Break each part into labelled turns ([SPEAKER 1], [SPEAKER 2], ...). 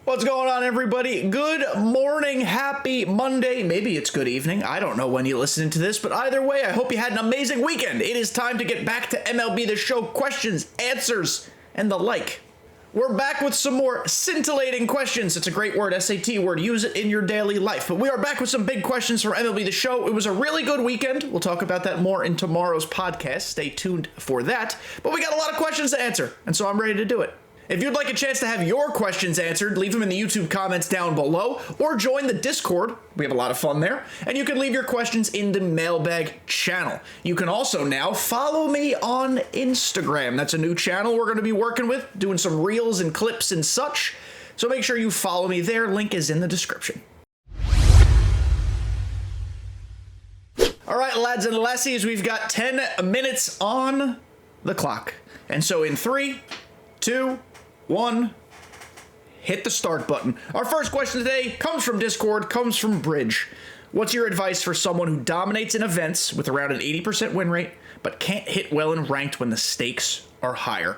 [SPEAKER 1] What's going on, everybody? Good morning, happy Monday. Maybe it's good evening. I don't know when you listen to this, but either way, I hope you had an amazing weekend. It is time to get back to MLB The Show questions, answers, and the like. We're back with some more scintillating questions. It's a great word, SAT word. Use it in your daily life. But we are back with some big questions for MLB The Show. It was a really good weekend. We'll talk about that more in tomorrow's podcast. Stay tuned for that. But we got a lot of questions to answer, and so I'm ready to do it. If you'd like a chance to have your questions answered, leave them in the YouTube comments down below or join the Discord. We have a lot of fun there. And you can leave your questions in the Mailbag channel. You can also now follow me on Instagram. That's a new channel we're going to be working with, doing some reels and clips and such. So make sure you follow me there. Link is in the description. All right, lads and lassies, we've got 10 minutes on the clock. And so in 3, 2, 1, hit the start button. Our first question today comes from Discord, comes from Bridge. What's your advice for someone who dominates in events with around an 80% win rate, but can't hit well in ranked when the stakes are higher?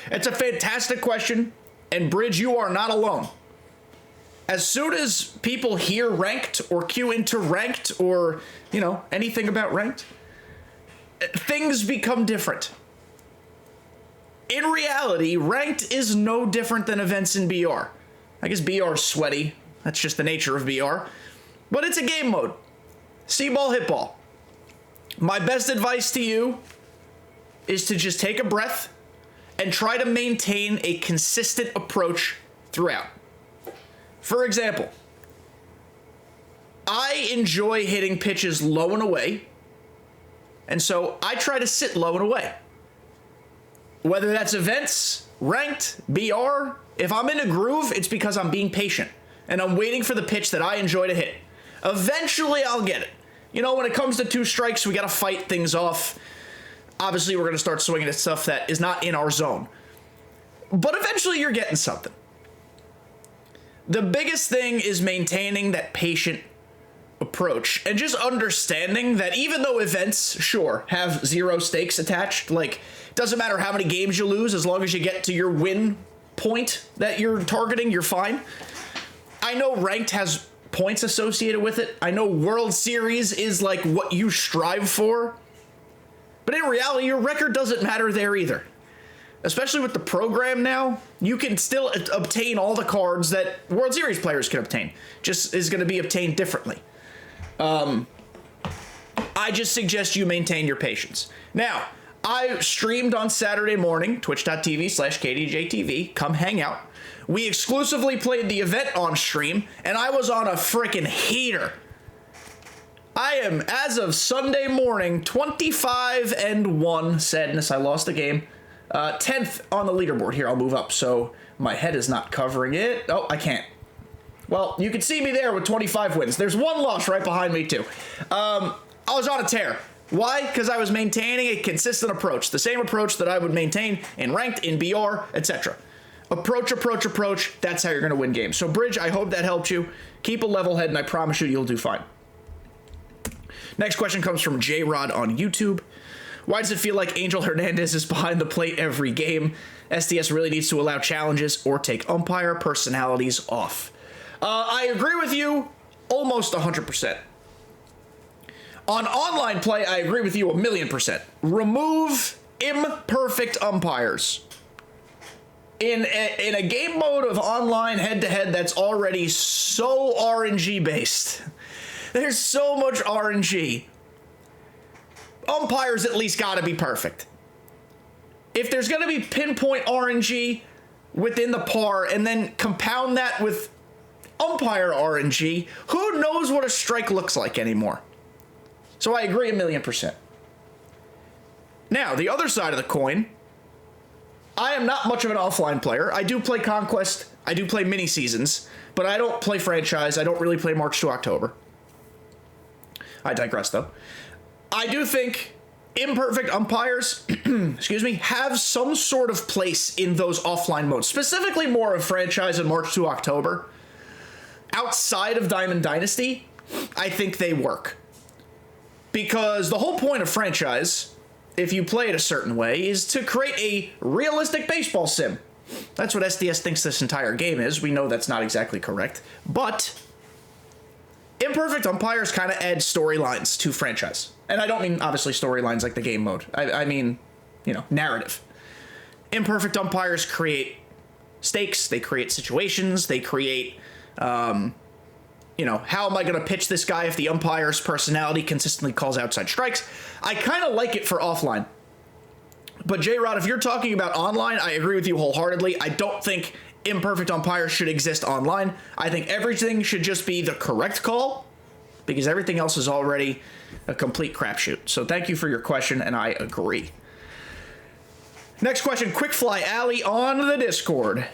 [SPEAKER 1] It's a fantastic question, and Bridge, you are not alone. As soon as people hear ranked or cue into ranked or, anything about ranked, things become different. In reality, ranked is no different than events in BR. I guess BR is sweaty. That's just the nature of BR. But it's a game mode. See ball, hit ball. My best advice to you is to just take a breath and try to maintain a consistent approach throughout. For example, I enjoy hitting pitches low and away, and so I try to sit low and away. Whether that's events, ranked, BR, if I'm in a groove, it's because I'm being patient and I'm waiting for the pitch that I enjoy to hit. Eventually, I'll get it. When it comes to 2 strikes, we got to fight things off. Obviously, we're going to start swinging at stuff that is not in our zone. But eventually, you're getting something. The biggest thing is maintaining that patient approach and just understanding that even though events, sure, have 0 stakes attached, like, doesn't matter how many games you lose, as long as you get to your win point that you're targeting, you're fine. I know ranked has points associated with it. I know World Series is like what you strive for. But in reality, your record doesn't matter there either. Especially with the program now, you can still obtain all the cards that World Series players can obtain. Just is going to be obtained differently. I just suggest you maintain your patience. Now, I streamed on Saturday morning, twitch.tv/kdjTV. Come hang out. We exclusively played the event on stream, and I was on a freaking heater. I am, as of Sunday morning, 25-1. Sadness, I lost the game. 10th on the leaderboard. Here, I'll move up so my head is not covering it. Oh, I can't. Well, you can see me there with 25 wins. There's 1 loss right behind me, too. I was on a tear. Why? Because I was maintaining a consistent approach. The same approach that I would maintain in ranked, in BR, etc. Approach. That's how you're going to win games. So, Bridge, I hope that helped you. Keep a level head, and I promise you'll do fine. Next question comes from J-Rod on YouTube. Why does it feel like Angel Hernandez is behind the plate every game? SDS really needs to allow challenges or take umpire personalities off. I agree with you almost 100%. On online play, I agree with you 1,000,000%. Remove imperfect umpires. In a game mode of online head-to-head that's already so RNG based, there's so much RNG. Umpires at least got to be perfect. If there's going to be pinpoint RNG within the par and then compound that with umpire RNG, who knows what a strike looks like anymore? So I agree 1,000,000%. Now, the other side of the coin, I am not much of an offline player. I do play Conquest, I do play mini seasons, but I don't play franchise. I don't really play March to October. I digress, though. I do think imperfect umpires, have some sort of place in those offline modes, specifically more of franchise and March to October. Outside of Diamond Dynasty, I think they work. Because the whole point of franchise, if you play it a certain way, is to create a realistic baseball sim. That's what SDS thinks this entire game is. We know that's not exactly correct. But imperfect umpires kind of add storylines to franchise. And I don't mean, obviously, storylines like the game mode. I mean, narrative. Imperfect umpires create stakes. They create situations. They create, how am I going to pitch this guy if the umpire's personality consistently calls outside strikes? I kind of like it for offline. But J-Rod, if you're talking about online, I agree with you wholeheartedly. I don't think imperfect umpires should exist online. I think everything should just be the correct call, because everything else is already a complete crapshoot. So thank you for your question, and I agree. Next question, Quickfly Alley on the Discord.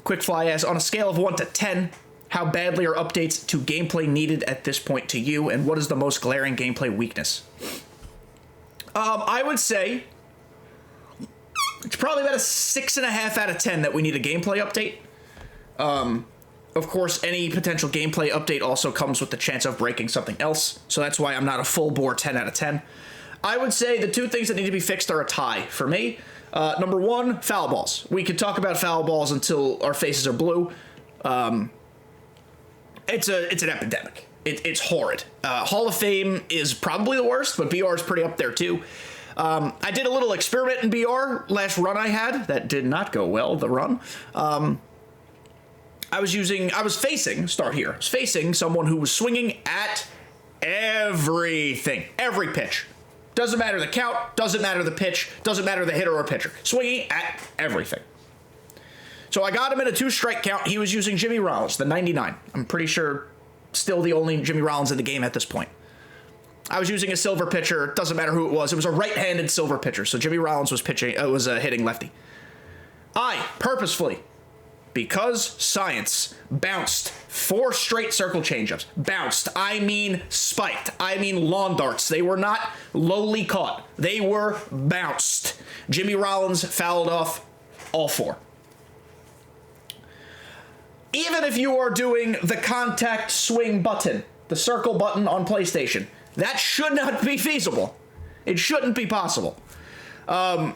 [SPEAKER 1] Quickfly asks, on a scale of 1 to 10, how badly are updates to gameplay needed at this point to you, and what is the most glaring gameplay weakness? I would say it's probably about a 6.5 out of 10 that we need a gameplay update. Of course, any potential gameplay update also comes with the chance of breaking something else, so that's why I'm not a full bore 10 out of 10. I would say the two things that need to be fixed are a tie for me. Number one, foul balls. We could talk about foul balls until our faces are blue. It's an epidemic. It's horrid. Hall of Fame is probably the worst, but BR is pretty up there too. I did a little experiment in BR last run I had. That did not go well, the run. I was facing someone who was swinging at everything. Every pitch. Doesn't matter the count, doesn't matter the pitch, doesn't matter the hitter or pitcher. Swinging at everything. So I got him in a 2-strike count. He was using Jimmy Rollins, the 99. I'm pretty sure still the only Jimmy Rollins in the game at this point. I was using a silver pitcher. Doesn't matter who it was. It was a right-handed silver pitcher. So Jimmy Rollins was hitting lefty. I purposefully, because science, bounced 4 straight circle changeups. Bounced. I mean spiked. I mean lawn darts. They were not lowly caught. They were bounced. Jimmy Rollins fouled off all 4. Even if you are doing the contact swing button, the circle button on PlayStation, that should not be feasible. It shouldn't be possible. Foul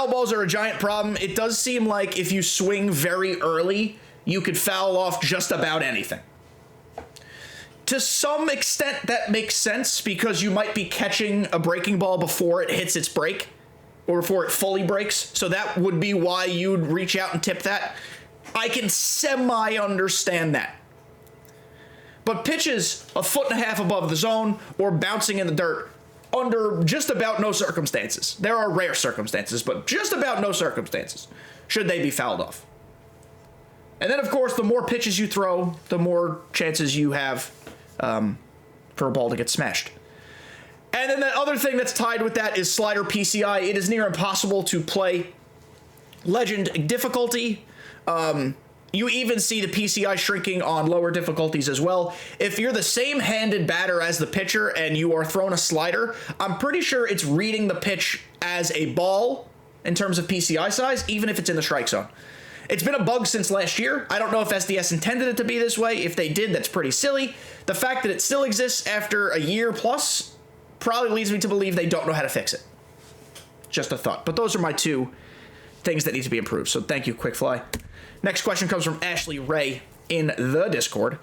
[SPEAKER 1] balls are a giant problem. It does seem like if you swing very early, you could foul off just about anything. To some extent, that makes sense because you might be catching a breaking ball before it hits its break or before it fully breaks. So that would be why you'd reach out and tip that. I can semi-understand that. But pitches a 1.5 feet above the zone or bouncing in the dirt under just about no circumstances. There are rare circumstances, but just about no circumstances should they be fouled off. And then, of course, the more pitches you throw, the more chances you have for a ball to get smashed. And then the other thing that's tied with that is slider PCI. It is near impossible to play Legend difficulty. You even see the PCI shrinking on lower difficulties as well. If you're the same-handed batter as the pitcher and you are throwing a slider, I'm pretty sure it's reading the pitch as a ball in terms of PCI size, even if it's in the strike zone. It's been a bug since last year. I don't know if SDS intended it to be this way. If they did, that's pretty silly. The fact that it still exists after a year plus probably leads me to believe they don't know how to fix it. Just a thought. But those are my two things that need to be improved. So thank you, Quickfly. Next question comes from Ashley Ray in the Discord.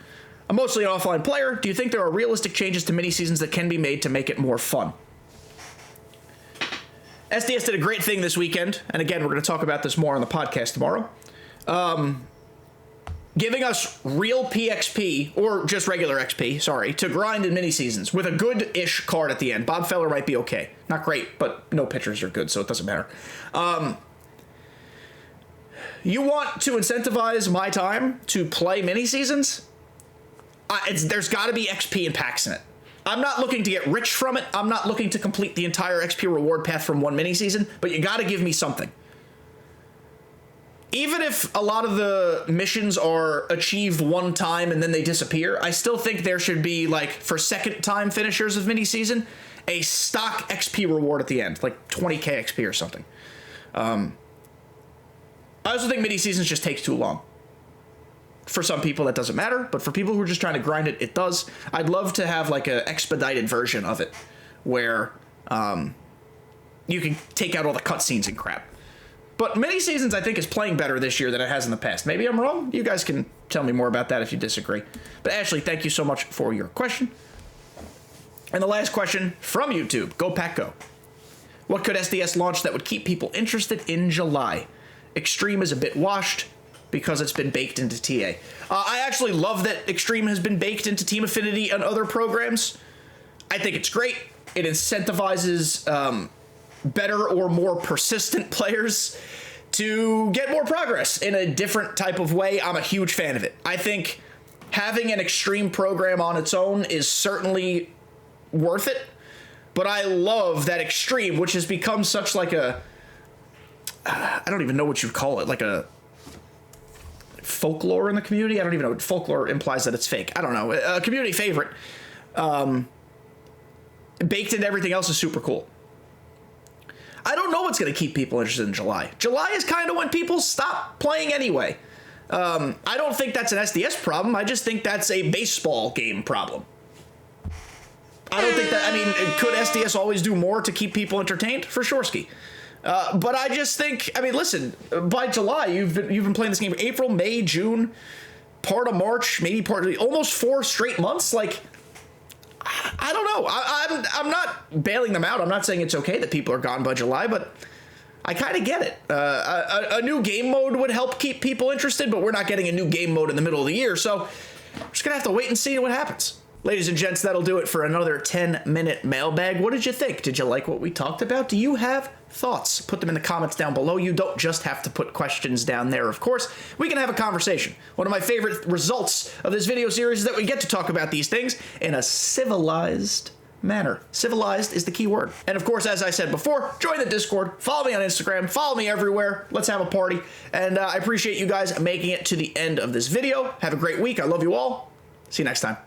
[SPEAKER 1] I'm mostly an offline player. Do you think there are realistic changes to mini-seasons that can be made to make it more fun? SDS did a great thing this weekend, and again, we're going to talk about this more on the podcast tomorrow. Giving us real PXP, or just regular XP, sorry, to grind in mini-seasons with a good-ish card at the end. Bob Feller might be okay. Not great, but no pitchers are good, so it doesn't matter. You want to incentivize my time to play mini-seasons? There's got to be XP and packs in it. I'm not looking to get rich from it. I'm not looking to complete the entire XP reward path from one mini-season, but you got to give me something. Even if a lot of the missions are achieved one time and then they disappear, I still think there should be, like, for second-time finishers of mini-season, a stock XP reward at the end, like 20k XP or something. I also think mini-seasons just takes too long. For some people, that doesn't matter, but for people who are just trying to grind it, it does. I'd love to have, like, an expedited version of it where you can take out all the cutscenes and crap. But mini seasons, I think, is playing better this year than it has in the past. Maybe I'm wrong. You guys can tell me more about that if you disagree. But Ashley, thank you so much for your question. And the last question from YouTube. Go Pack Go. What could SDS launch that would keep people interested in July? Extreme is a bit washed because it's been baked into TA. I actually love that Extreme has been baked into Team Affinity and other programs. I think it's great. It incentivizes better or more persistent players to get more progress in a different type of way. I'm a huge fan of it. I think having an Extreme program on its own is certainly worth it, but I love that Extreme, which has become such like a, I don't even know what you'd call it, like a folklore in the community. I don't even know. Folklore implies that it's fake. I don't know. A community favorite. Baked into everything else is super cool. I don't know what's going to keep people interested in July. July is kind of when people stop playing anyway. I don't think that's an SDS problem. I just think that's a baseball game problem. I don't think that, I mean, could SDS always do more to keep people entertained? For sure, Ski. But I just think, I mean, listen, by July, you've been playing this game April, May, June, part of March, maybe almost 4 straight months. Like, I don't know. I'm not bailing them out. I'm not saying it's okay that people are gone by July, but I kind of get it. A new game mode would help keep people interested, but we're not getting a new game mode in the middle of the year, so we're just going to have to wait and see what happens. Ladies and gents, that'll do it for another 10-minute mailbag. What did you think? Did you like what we talked about? Do you have thoughts? Put them in the comments down below. You don't just have to put questions down there, of course. We can have a conversation. One of my favorite results of this video series is that we get to talk about these things in a civilized manner. Civilized is the key word. And of course, as I said before, join the Discord, follow me on Instagram, follow me everywhere. Let's have a party. And I appreciate you guys making it to the end of this video. Have a great week. I love you all. See you next time.